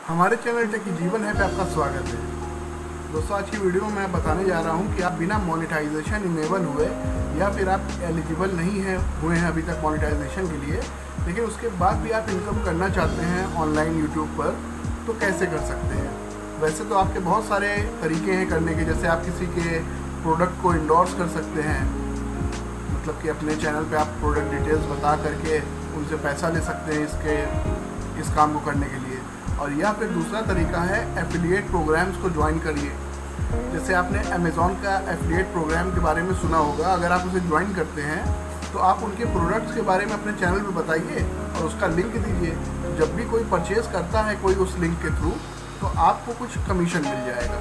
हमारे चैनल टेकी जीवन है पे आपका स्वागत है। दोस्तों, आज की वीडियो में मैं बताने जा रहा हूं कि आप बिना मोनेटाइजेशन इनेबल हुए या फिर आप एलिजिबल नहीं हुए हैं अभी तक मोनेटाइजेशन के लिए, लेकिन उसके बाद भी आप इनकम करना चाहते हैं ऑनलाइन यूट्यूब पर, तो कैसे कर सकते हैं। वैसे तो आपके बहुत सारे तरीके हैं करने के, जैसे आप किसी के प्रोडक्ट को इंडोर्स कर सकते हैं, मतलब कि अपने चैनल पे आप प्रोडक्ट डिटेल्स बता करके उनसे पैसा ले सकते हैं इस काम को करने के लिए। और या फिर दूसरा तरीका है एफिलिएट प्रोग्राम्स को ज्वाइन करिए। जैसे आपने अमेज़ॉन का एफिलिएट प्रोग्राम के बारे में सुना होगा। अगर आप उसे ज्वाइन करते हैं तो आप उनके प्रोडक्ट्स के बारे में अपने चैनल पे बताइए और उसका लिंक दीजिए। जब भी कोई परचेज़ करता है कोई उस लिंक के थ्रू, तो आपको कुछ कमीशन मिल जाएगा।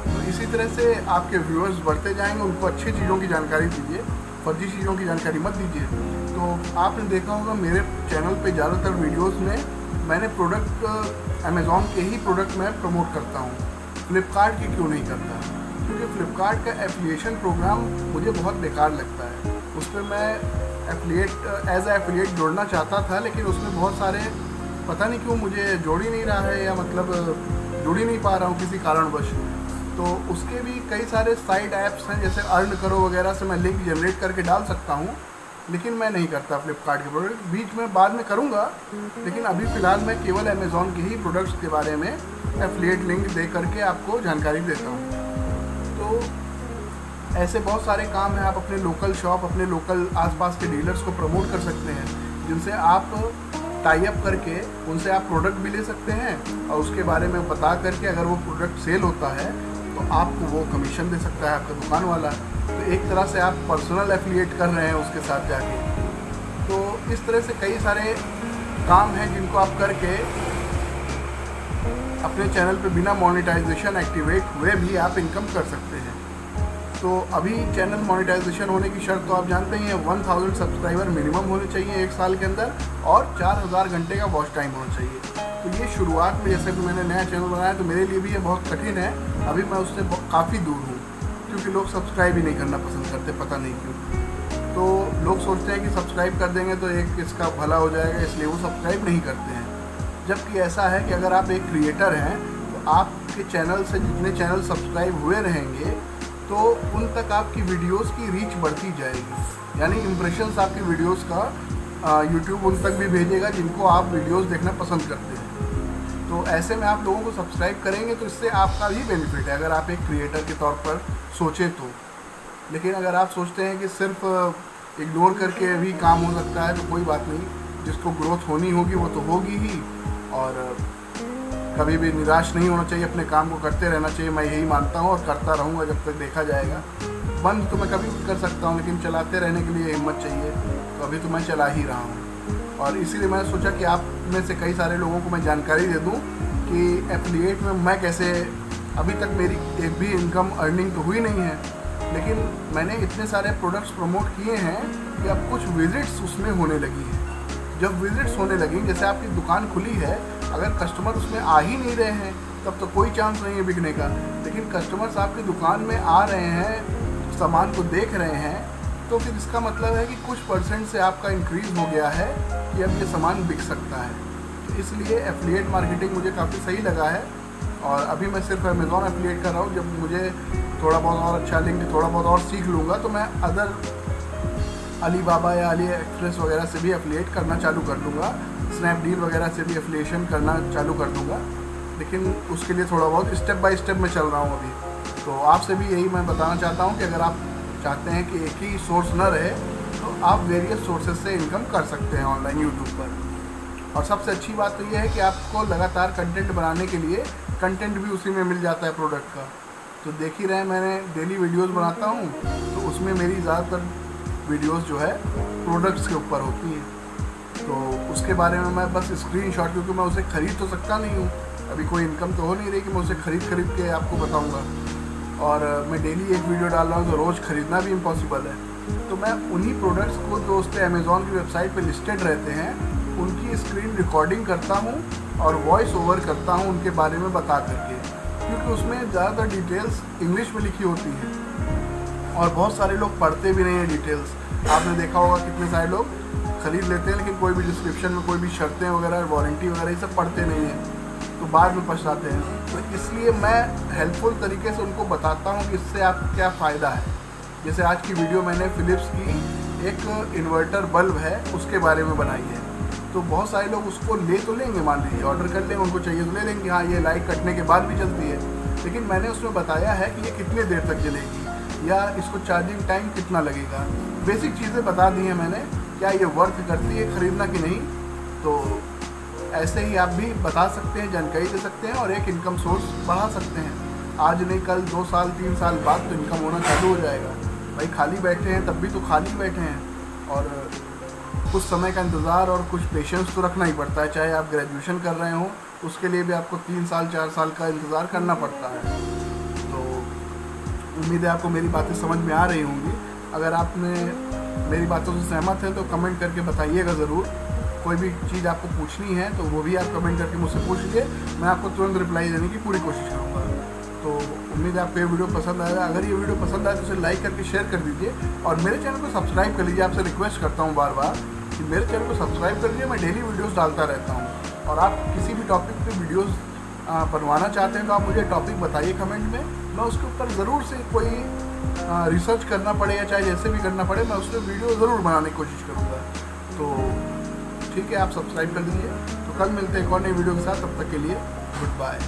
तो इसी तरह से आपके व्यूअर्स बढ़ते जाएंगे। उनको अच्छी चीज़ों की जानकारी दीजिए, फर्जी चीज़ों की जानकारी मत दीजिए। तो आपने देखा होगा मेरे चैनल पे ज़्यादातर वीडियोस में मैंने प्रोडक्ट अमेज़ॉन के ही प्रोडक्ट मैं प्रमोट करता हूँ। फ्लिपकार्ट की क्यों नहीं करता? क्योंकि फ्लिपकार्ट का एफिलिएशन प्रोग्राम मुझे बहुत बेकार लगता है। उस पर मैं एज एफिलिएट जोड़ना चाहता था, लेकिन उसमें बहुत सारे पता नहीं क्यों मुझे जोड़ ही नहीं रहा है, या मतलब जुड़ ही नहीं पा रहा हूँ किसी कारणवश। तो उसके भी कई सारे साइड ऐप्स हैं, जैसे अर्न करो वगैरह से मैं लिंक जनरेट करके डाल सकता हूँ, लेकिन मैं नहीं करता फ्लिपकार्ट के प्रोडक्ट। बीच में बाद में करूँगा, लेकिन अभी फ़िलहाल मैं केवल अमेज़ॉन के ही प्रोडक्ट्स के बारे में एफिलिएट लिंक दे करके आपको जानकारी देता हूँ। तो ऐसे बहुत सारे काम हैं। आप अपने लोकल शॉप, अपने लोकल आसपास के डीलर्स को प्रमोट कर सकते हैं, जिनसे आप टाई अप करके उनसे आप प्रोडक्ट भी ले सकते हैं, और उसके बारे में बता करके अगर वो प्रोडक्ट सेल होता है तो आपको वो कमीशन दे सकता है आपका दुकान वाला। तो एक तरह से आप पर्सनल एफिलिएट कर रहे हैं उसके साथ जाके। तो इस तरह से कई सारे काम हैं जिनको आप करके अपने चैनल पे बिना मोनेटाइजेशन एक्टिवेट हुए भी आप इनकम कर सकते हैं। तो अभी चैनल मोनेटाइजेशन होने की शर्त तो आप जानते ही हैं, 1000 सब्सक्राइबर मिनिमम होने चाहिए 1 साल के अंदर, और 4000 घंटे का वॉच टाइम होना चाहिए। तो ये शुरुआत में, जैसे कि मैंने नया चैनल बनाया तो मेरे लिए भी ये बहुत कठिन है। अभी मैं उससे काफ़ी दूर हूँ, क्योंकि लोग सब्सक्राइब ही नहीं करना पसंद करते, पता नहीं क्यों। तो लोग सोचते हैं कि सब्सक्राइब कर देंगे तो एक इसका भला हो जाएगा, इसलिए वो सब्सक्राइब नहीं करते हैं। जबकि ऐसा है कि अगर आप एक क्रिएटर हैं तो आपके चैनल से जितने चैनल सब्सक्राइब हुए रहेंगे तो उन तक आपकी वीडियोस की रीच बढ़ती जाएगी, यानी इम्प्रेशंस आपकी वीडियोस का यूट्यूब उन तक भी भेजेगा जिनको आप वीडियोस देखना पसंद करते हैं। तो ऐसे में आप लोगों को सब्सक्राइब करेंगे तो इससे आपका भी बेनिफिट है, अगर आप एक क्रिएटर के तौर पर सोचें तो। लेकिन अगर आप सोचते हैं कि सिर्फ इग्नोर करके भी काम हो सकता है, तो कोई बात नहीं। जिसको ग्रोथ होनी होगी वो तो होगी ही, और कभी भी निराश नहीं होना चाहिए, अपने काम को करते रहना चाहिए। मैं यही मानता हूँ और करता रहूँगा जब तक देखा जाएगा। बंद तो मैं कभी भी कर सकता हूँ, लेकिन चलाते रहने के लिए हिम्मत चाहिए। तो अभी तो मैं चला ही रहा हूँ, और इसीलिए मैंने सोचा कि आप में से कई सारे लोगों को मैं जानकारी दे दूँ कि एफिलिएट में मैं कैसे, अभी तक मेरी एक भी इनकम अर्निंग तो हुई नहीं है, लेकिन मैंने इतने सारे प्रोडक्ट्स प्रमोट किए हैं कि अब कुछ विजिट्स उसमें होने लगी हैं। जब विजिट्स होने लगी, जैसे आपकी दुकान खुली है, अगर कस्टमर उसमें आ ही नहीं रहे हैं तब तो कोई चांस नहीं है बिकने का। लेकिन कस्टमर्स आपकी दुकान में आ रहे हैं, सामान को देख रहे हैं, तो फिर इसका मतलब है कि कुछ परसेंट से आपका इंक्रीज़ हो गया है कि अब ये सामान बिक सकता है। तो इसलिए एफिलिएट मार्केटिंग मुझे काफ़ी सही लगा है, और अभी मैं सिर्फ अमेज़ॉन एफिलिएट कर रहा हूँ। जब मुझे थोड़ा बहुत और अच्छा लिंक, थोड़ा बहुत और सीख लूँगा, तो मैं अदर अलीबाबा या अली एक्सप्रेस वगैरह से भी एफिलिएट करना चालू कर दूँगा, स्नैपडील वगैरह से भी एफिलिएशन करना चालू कर दूँगा। लेकिन उसके लिए थोड़ा बहुत स्टेप बाय स्टेप मैं चल रहा हूँ अभी। तो आपसे भी यही मैं बताना चाहता हूँ कि अगर आप चाहते हैं कि एक ही सोर्स न रहे, तो आप वेरियस सोर्सेज से इनकम कर सकते हैं ऑनलाइन यूट्यूब पर। और सबसे अच्छी बात तो यह है कि आपको लगातार कंटेंट बनाने के लिए कंटेंट भी उसी में मिल जाता है प्रोडक्ट का। तो देख ही रहे, मैंने डेली वीडियोस बनाता हूँ, तो उसमें मेरी ज़्यादातर वीडियोस जो है प्रोडक्ट्स के ऊपर होती हैं। तो उसके बारे में मैं बस स्क्रीनशॉट, क्योंकि मैं उसे ख़रीद तो सकता नहीं हूँ, अभी कोई इनकम तो हो नहीं रही कि मैं उसे खरीद के आपको बताऊँगा। और मैं डेली एक वीडियो डाल रहा हूँ, तो रोज़ ख़रीदना भी इम्पॉसिबल है। तो मैं उन्हीं प्रोडक्ट्स को जो उस पर अमेज़ॉन की वेबसाइट पर लिस्टेड रहते हैं, उनकी स्क्रीन रिकॉर्डिंग करता हूँ और वॉइस ओवर करता हूँ उनके बारे में बता करके, क्योंकि उसमें ज़्यादातर डिटेल्स इंग्लिश में लिखी होती हैं और बहुत सारे लोग पढ़ते भी नहीं हैं डिटेल्स। आपने देखा होगा कितने सारे लोग खरीद लेते हैं, लेकिन कोई भी डिस्क्रिप्शन में कोई भी शर्तें वगैरह, वारंटी वगैरह ये सब पढ़ते नहीं हैं। तो बाद में पछताते हैं। तो इसलिए मैं हेल्पफुल तरीके से उनको बताता हूँ कि इससे आपको क्या फ़ायदा है। जैसे आज की वीडियो मैंने फ़िलिप्स की एक इन्वर्टर बल्ब है उसके बारे में बनाई है। तो बहुत सारे लोग उसको ले तो लेंगे, मान लीजिए ऑर्डर कर लेंगे, उनको चाहिए तो ले लेंगे, हाँ ये लाइट कटने के बाद भी चलती है। लेकिन मैंने उसमें बताया है कि ये कितने देर तक चलेगी या इसको चार्जिंग टाइम कितना लगेगा, बेसिक चीज़ें बता दी हैं मैंने। क्या ये वर्थ करती है खरीदना कि नहीं। तो ऐसे ही आप भी बता सकते हैं, जानकारी दे सकते हैं और एक इनकम सोर्स बढ़ा सकते हैं। आज नहीं कल 2 साल 3 साल बाद तो इनकम होना चालू हो जाएगा। भाई खाली बैठे हैं तब भी तो खाली बैठे हैं, और कुछ समय का इंतज़ार और कुछ पेशेंस तो रखना ही पड़ता है। चाहे आप ग्रेजुएशन कर रहे हो उसके लिए भी आपको 3 साल 4 साल का इंतज़ार करना पड़ता है। तो उम्मीद है आपको मेरी बातें समझ में आ रही होंगी। अगर आपने मेरी बातों से सहमत हैं तो कमेंट करके बताइएगा ज़रूर। कोई भी चीज़ आपको पूछनी है तो वो भी आप कमेंट करके मुझसे पूछ लीजिए, मैं आपको तुरंत रिप्लाई देने की पूरी कोशिश करूँगा। तो उम्मीद है आपको ये वीडियो पसंद आएगा। अगर ये वीडियो पसंद आए तो उसे लाइक करके शेयर कर दीजिए और मेरे चैनल को सब्सक्राइब कर लीजिए। आपसे रिक्वेस्ट करता हूँ बार बार कि मेरे चैनल को सब्सक्राइब कर लीजिए। मैं डेली वीडियोस डालता रहता हूँ और आप किसी भी टॉपिक पे वीडियोस बनवाना चाहते हैं तो आप मुझे टॉपिक बताइए कमेंट में। मैं उसके ऊपर ज़रूर से कोई रिसर्च करना पड़े या चाहे जैसे भी करना पड़े मैं उस पर वीडियो ज़रूर बनाने की कोशिश करूँगा। तो ठीक है, आप सब्सक्राइब कर लीजिए। तो कल मिलते हैं एक और नई वीडियो के साथ, तब तक के लिए गुड बाय।